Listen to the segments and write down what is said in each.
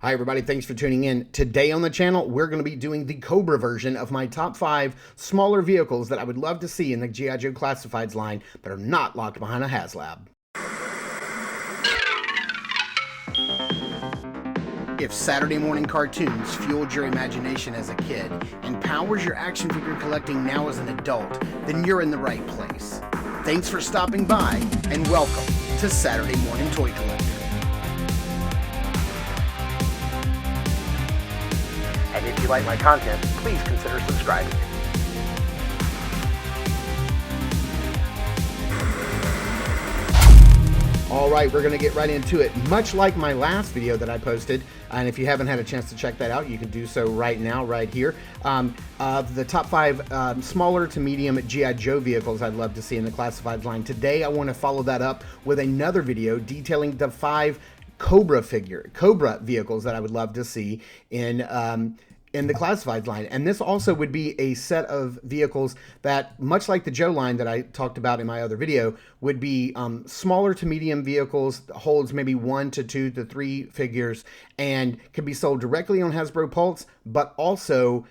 Hi everybody, thanks for tuning in. Today on the channel, we're going to be doing the Cobra version of my top 5 smaller vehicles that I would love to see in the G.I. Joe Classifieds line that are not locked behind a Haslab. If Saturday morning cartoons fueled your imagination as a kid and powers your action figure collecting now as an adult, then you're in the right place. Thanks for stopping by and welcome to Saturday Morning Toy Collector. And if you like my content, please consider subscribing. All right, we're going to get right into it. Much like my last video that I posted, and if you haven't had a chance to check that out, you can do so right now, right here. Of the top 5 smaller to medium G.I. Joe vehicles I'd love to see in the Classifieds line. Today, I want to follow that up with another video detailing the 5 Cobra vehicles that I would love to see in the Classifieds line. And this also would be a set of vehicles that, much like the Joe line that I talked about in my other video, would be smaller to medium vehicles, holds maybe 1 to 2 to 3 figures, and can be sold directly on Hasbro Pulse, but also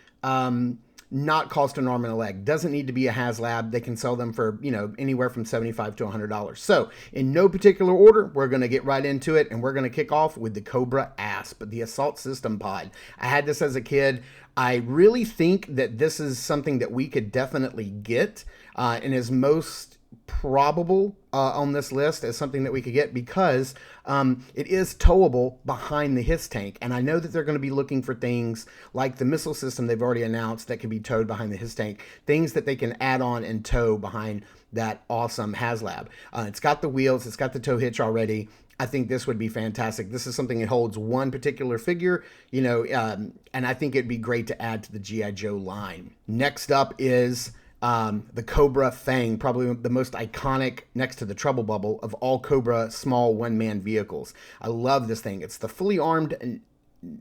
not cost an arm and a leg. Doesn't need to be a Haslab. They can sell them for, anywhere from $75 to $100. So in no particular order, we're going to get right into it, and we're going to kick off with the Cobra Asp, the Assault System Pod. I had this as a kid. I really think that this is something that we could definitely get, and is most probable on this list as something that we could get because it is towable behind the HISS tank. And I know that they're going to be looking for things like the missile system they've already announced that can be towed behind the HISS tank, things that they can add on and tow behind that awesome Haslab. It's got the wheels, it's got the tow hitch already. I think this would be fantastic. This is something that holds one particular figure, and I think it'd be great to add to the G.I. Joe line. Next up is the Cobra Fang, probably the most iconic next to the Trouble Bubble of all Cobra small one-man vehicles. I love this thing. It's the fully armed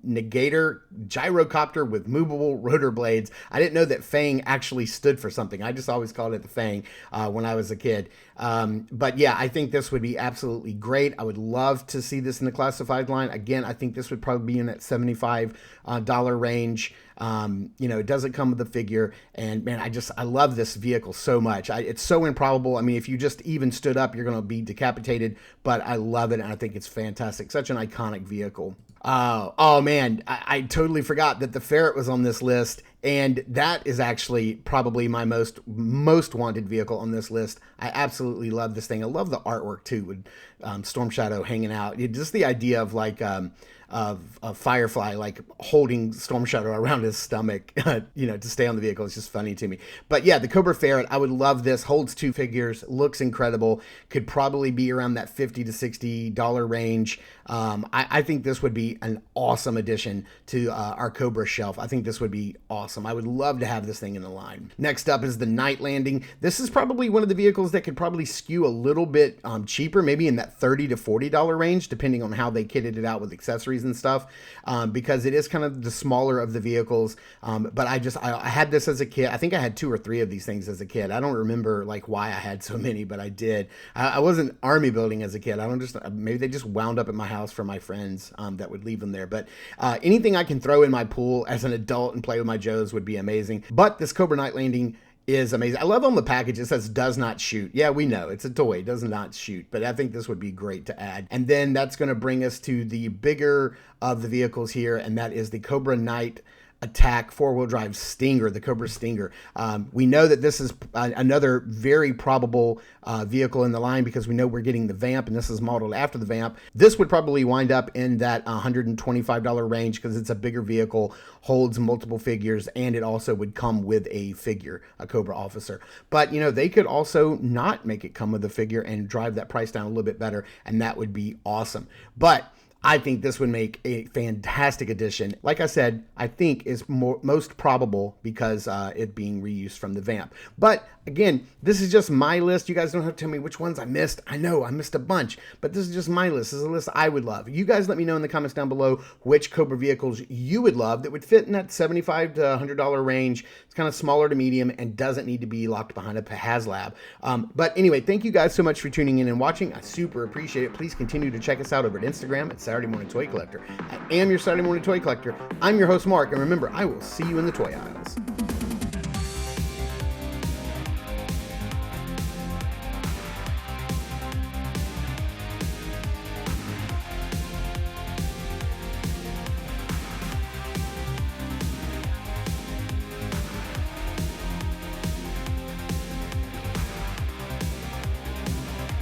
Negator gyrocopter with movable rotor blades. I didn't know that Fang actually stood for something. I just always called it the Fang when I was a kid. But yeah, I think this would be absolutely great. I would love to see this in the Classified line. Again, I think this would probably be in that $75 range. It doesn't come with a figure, and man, I love this vehicle so much. It's so improbable. I mean, if you just even stood up, you're going to be decapitated, but I love it, and I think it's fantastic. Such an iconic vehicle. Oh man, I totally forgot that the Ferret was on this list, and that is actually probably my most wanted vehicle on this list. I absolutely love this thing. I love the artwork too, with Storm Shadow hanging out. Just the idea of like of Firefly like holding Storm Shadow around his stomach, to stay on the vehicle. It's just funny to me. But yeah, the Cobra Ferret, I would love this. Holds 2 figures, looks incredible. Could probably be around that $50 to $60 range. I think this would be an awesome addition to our Cobra shelf. I think this would be awesome. I would love to have this thing in the line. Next up is the Night Landing. This is probably one of the vehicles that could probably skew a little bit cheaper, maybe in that $30 to $40 range, depending on how they kitted it out with accessories and stuff, because it is kind of the smaller of the vehicles. But I had this as a kid. I think I had 2 or 3 of these things as a kid. I don't remember like why I had so many, but I did. I wasn't army building as a kid. Maybe they just wound up at my house for my friends that would leave them there. But anything I can throw in my pool as an adult and play with my Joes would be amazing. But this Cobra Night Landing is amazing. I love on the package, it says does not shoot. Yeah, we know it's a toy, it does not shoot, but I think this would be great to add. And then that's going to bring us to the bigger of the vehicles here, and that is the Cobra Night Attack 4-wheel drive Stinger, the Cobra Stinger. We know that this is another very probable vehicle in the line because we know we're getting the Vamp, and this is modeled after the Vamp. This would probably wind up in that $125 range because it's a bigger vehicle, holds multiple figures, and it also would come with a figure, a Cobra officer. But they could also not make it come with a figure and drive that price down a little bit better, and that would be awesome. But I think this would make a fantastic addition. Like I said, I think is most probable because it being reused from the Vamp. But again, this is just my list. You guys don't have to tell me which ones I missed. I know I missed a bunch, but this is just my list. This is a list I would love. You guys let me know in the comments down below which Cobra vehicles you would love that would fit in that $75 to $100 range. It's kind of smaller to medium and doesn't need to be locked behind a Haslab. But anyway, thank you guys so much for tuning in and watching. I super appreciate it. Please continue to check us out over at Instagram at Saturday Morning Toy Collector. I am your Saturday Morning Toy Collector. I'm your host, Mark, and remember, I will see you in the toy aisles.